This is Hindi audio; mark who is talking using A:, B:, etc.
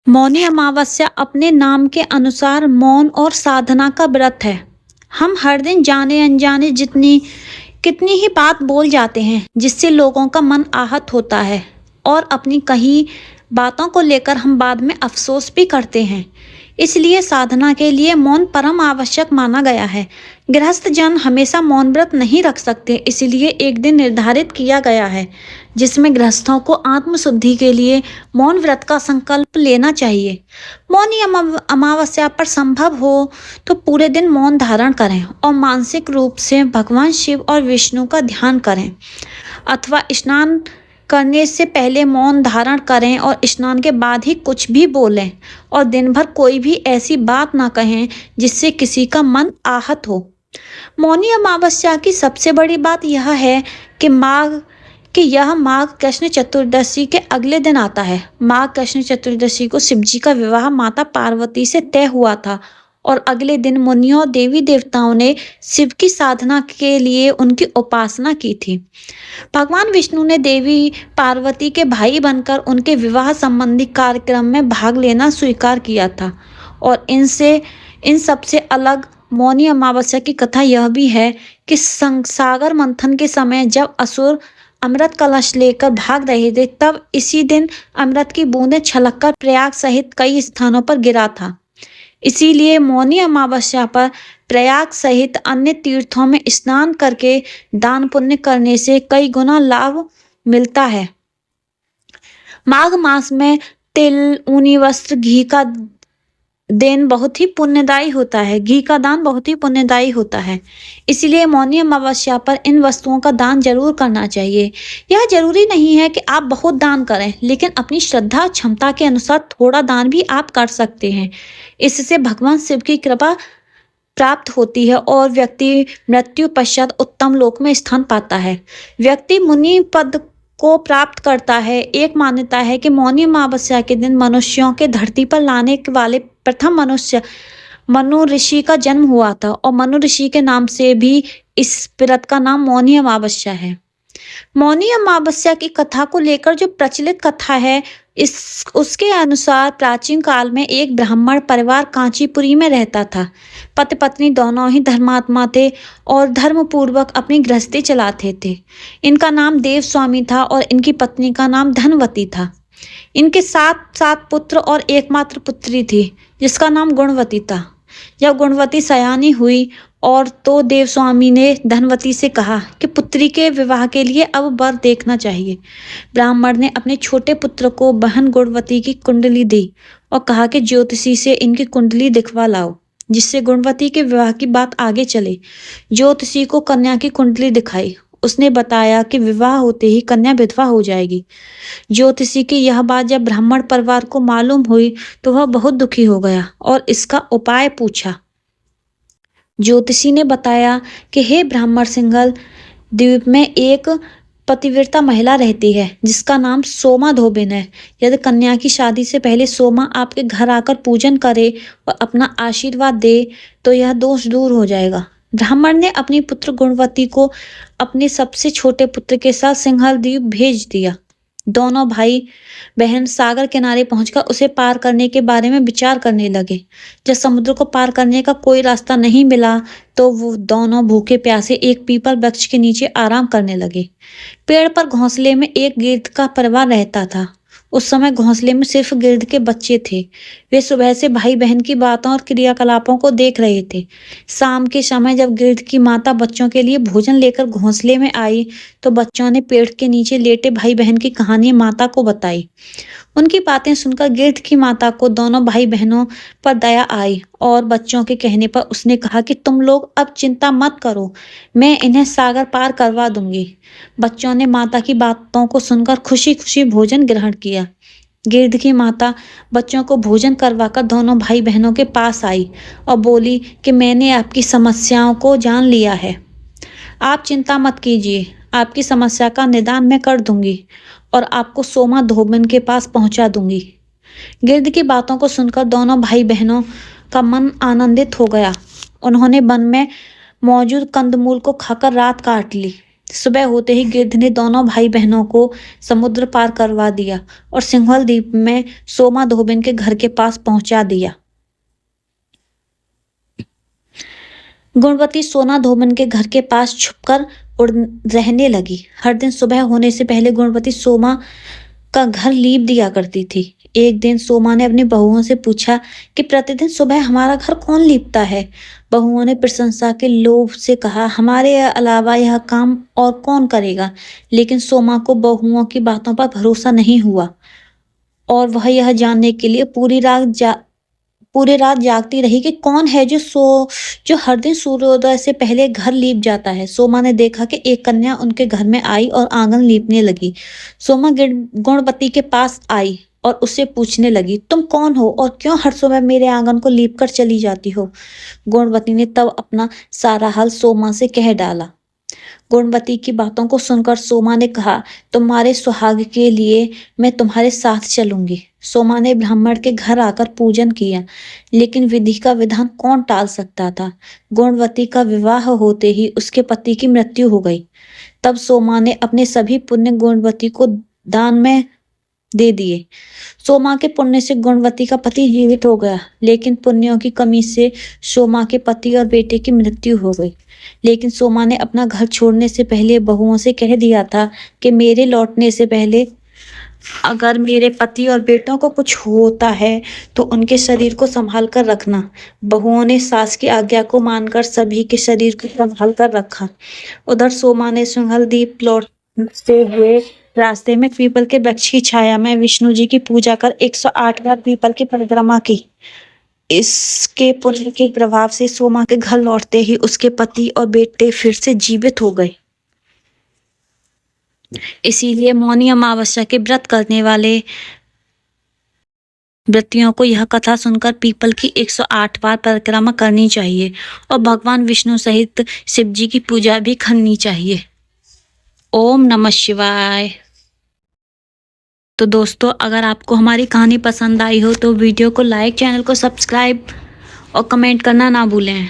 A: मौनी अमावस्या अपने नाम के अनुसार मौन और साधना का व्रत है। हम हर दिन जाने अनजाने जितनी कितनी ही बात बोल जाते हैं जिससे लोगों का मन आहत होता है और अपनी कही बातों को लेकर हम बाद में अफसोस भी करते हैं। इसलिए साधना के लिए मौन परम आवश्यक माना गया है। गृहस्थ जन हमेशा मौन व्रत नहीं रख सकते, इसलिए एक दिन निर्धारित किया गया है जिसमें गृहस्थों को आत्मशुद्धि के लिए मौन व्रत का संकल्प लेना चाहिए। मौनी अमावस्या पर संभव हो तो पूरे दिन मौन धारण करें और मानसिक रूप से भगवान शिव और विष्णु का ध्यान करें, अथवा स्नान करने से पहले मौन धारण करें और स्नान के बाद ही कुछ भी बोलें और दिन भर कोई भी ऐसी बात ना कहें जिससे किसी का मन आहत हो। मौनी अमावस्या की सबसे बड़ी बात यह है कि यह माघ कृष्ण चतुर्दशी के अगले दिन आता है। माघ कृष्ण चतुर्दशी को शिवजी का विवाह माता पार्वती से तय हुआ था और अगले दिन मुनियों और देवी देवताओं ने शिव की साधना के लिए उनकी उपासना की थी। भगवान विष्णु ने देवी पार्वती के भाई बनकर उनके विवाह संबंधी कार्यक्रम में भाग लेना स्वीकार किया था। और इन सबसे अलग मौनी अमावस्या की कथा यह भी है कि सागर मंथन के समय जब असुर अमृत कलश लेकर भाग रहे थे, तब इसी दिन अमृत की बूंदें छलककर प्रयाग सहित कई स्थानों पर गिरा था। इसीलिए मौनी अमावस्या पर प्रयाग सहित अन्य तीर्थों में स्नान करके दान पुण्य करने से कई गुना लाभ मिलता है। माघ मास में तिल, ऊनी वस्त्र, घी का दान बहुत ही पुण्यदायी होता है। घी का दान बहुत ही पुण्यदायी होता है, इसलिए मौनी अमावस्या पर इन वस्तुओं का दान जरूर करना चाहिए। यह जरूरी नहीं है कि आप बहुत दान करें, लेकिन अपनी श्रद्धा क्षमता के अनुसार थोड़ा दान भी आप कर सकते हैं। इससे भगवान शिव की कृपा प्राप्त होती है और व्यक्ति मृत्यु पश्चात उत्तम लोक में स्थान पाता है। व्यक्ति मुनि पद को प्राप्त करता है। एक मान्यता है कि मौनी अमावस्या के दिन मनुष्यों के धरती पर लाने वाले प्रथम मनुष्य मनु ऋषि का जन्म हुआ था और मनु ऋषि के नाम से भी इस व्रत का नाम मौनी अमावस्या है। मौनी अमावस्या की कथा को लेकर जो प्रचलित कथा है, उसके अनुसार प्राचीन काल में एक ब्राह्मण परिवार कांचीपुरी में रहता था। पति पत्नी दोनों ही धर्मात्मा थे और धर्म पूर्वक अपनी गृहस्थी चलाते थे। इनका नाम देव स्वामी था और इनकी पत्नी का नाम धनवती था। इनके 7 पुत्र और एकमात्र पुत्री थी जिसका नाम गुणवती था। जब गुणवती सयानी हुई और तो देव स्वामी ने धनवती से कहा कि पुत्री के विवाह के लिए अब वर देखना चाहिए। ब्राह्मण ने अपने छोटे पुत्र को बहन गुणवती की कुंडली दी और कहा कि ज्योतिषी से इनकी कुंडली दिखवा लाओ, जिससे गुणवती के विवाह की बात आगे चले। ज्योतिषी को कन्या की कुंडली दिखाई। उसने बताया कि विवाह होते ही कन्या विधवा हो जाएगी। ज्योतिषी की यह बात जब ब्राह्मण परिवार को मालूम हुई तो वह बहुत दुखी हो गया और इसका उपाय पूछा। ज्योतिषी ने बताया कि हे ब्राह्मण सिंघल द्वीप में एक पतिव्रता महिला रहती है जिसका नाम सोमा धोबिन है। यदि कन्या की शादी से पहले सोमा आपके घर आकर पूजन करे और अपना आशीर्वाद दे तो यह दोष दूर हो जाएगा। ब्राह्मण ने अपनी पुत्र गुणवती को अपने सबसे छोटे पुत्र के साथ सिंघल द्वीप भेज दिया। दोनों भाई बहन सागर किनारे पहुंचकर उसे पार करने के बारे में विचार करने लगे। जब समुद्र को पार करने का कोई रास्ता नहीं मिला तो वो दोनों भूखे प्यासे एक पीपल वृक्ष के नीचे आराम करने लगे। पेड़ पर घोंसले में एक गिद्ध का परिवार रहता था। उस समय घोंसले में सिर्फ गिद्ध के बच्चे थे। वे सुबह से भाई बहन की बातों और क्रियाकलापों को देख रहे थे। शाम के समय जब गिद्ध की माता बच्चों के लिए भोजन लेकर घोंसले में आई तो बच्चों ने पेड़ के नीचे लेटे भाई बहन की कहानी माता को बताई। उनकी बातें सुनकर गिद्ध की माता को दोनों भाई बहनों पर दया आई और बच्चों के कहने पर उसने कहा कि तुम लोग अब चिंता मत करो, मैं इन्हें सागर पार करवा दूंगी। बच्चों ने माता की बातों को सुनकर खुशी खुशी भोजन ग्रहण किया। गिद्ध की माता बच्चों को भोजन करवाकर दोनों भाई बहनों के पास आई और बोली कि मैंने आपकी समस्याओं को जान लिया है। आप चिंता मत कीजिए, आपकी समस्या का निदान मैं कर दूंगी और आपको सोमा धोबिन के पास पहुंचा दूंगी। गिद्ध की बातों को सुनकर दोनों भाई बहनों का मन आनंदित हो गया। उन्होंने वन में मौजूद कंदमूल को खाकर रात काट ली। सुबह होते ही गिद्ध ने दोनों भाई बहनों को समुद्र पार करवा दिया और सिंघल द्वीप में सोमा धोबिन के घर के पास पहुंचा दिया। गुणवती सोना धोबिन के घर के पास छुपकर उड़ रहने लगी। हर दिन सुबह होने से पहले गुणवती सोमा का घर लीप दिया करती थी। एक दिन सोमा ने अपनी बहुओं से पूछा कि प्रतिदिन सुबह हमारा घर कौन लीपता है। बहुओं ने प्रशंसा के लोभ से कहा, हमारे अलावा यह काम और कौन करेगा। लेकिन सोमा को बहुओं की बातों पर भरोसा नहीं हुआ और वह यह जानने के लिए पूरी रात जागती रही कि कौन है जो हर दिन सूर्योदय से पहले घर लीप जाता है। सोमा ने देखा कि एक कन्या उनके घर में आई और आंगन लीपने लगी। सोमा गुणवती के पास आई और उससे पूछने लगी, तुम कौन हो और क्यों हर सुबह मेरे आंगन को लीप कर चली जाती हो। गुणवती ने तब अपना सारा हाल सोमा से कह डाला। गुणवती की बातों को सुनकर सोमा ने कहा, तुम्हारे सुहाग के लिए मैं तुम्हारे साथ चलूंगी। सोमा ने ब्राह्मण के घर आकर पूजन किया, लेकिन विधि का विधान कौन टाल सकता था। गुणवती का विवाह होते ही उसके पति की मृत्यु हो गई। तब सोमा ने अपने सभी पुण्य गुणवती को दान में दे दिए। सोमा के पुण्य से गुणवती का पति जीवित हो गया, लेकिन पुण्यों की कमी से सोमा के पति और बेटे की मृत्यु हो गई। लेकिन सोमा ने अपना घर छोड़ने से पहले बहुओं से कह दिया था कि मेरे लौटने से पहले अगर मेरे पति और बेटों को कुछ होता है तो उनके शरीर को संभाल कर रखना। बहुओं ने सास की आज्ञा को मानकर सभी के शरीर को संभाल कर रखा। उधर सोमा ने सिंघल द्वीप लौटते हुए रास्ते में पीपल के वृक्ष की छाया में विष्णु जी की पूजा कर 108 बार पीपल की परिक्रमा की। इसके पुण्य के प्रभाव से सोमा के घर लौटते ही उसके पति और बेटे फिर से जीवित हो गए। इसीलिए मौनी अमावस्या के व्रत करने वाले व्रतियों को यह कथा सुनकर पीपल की 108 बार परिक्रमा करनी चाहिए और भगवान विष्णु सहित शिव जी की पूजा भी करनी चाहिए। ओम नमः शिवाय। तो दोस्तों, अगर आपको हमारी कहानी पसंद आई हो तो वीडियो को लाइक, चैनल को सब्सक्राइब और कमेंट करना ना भूलें।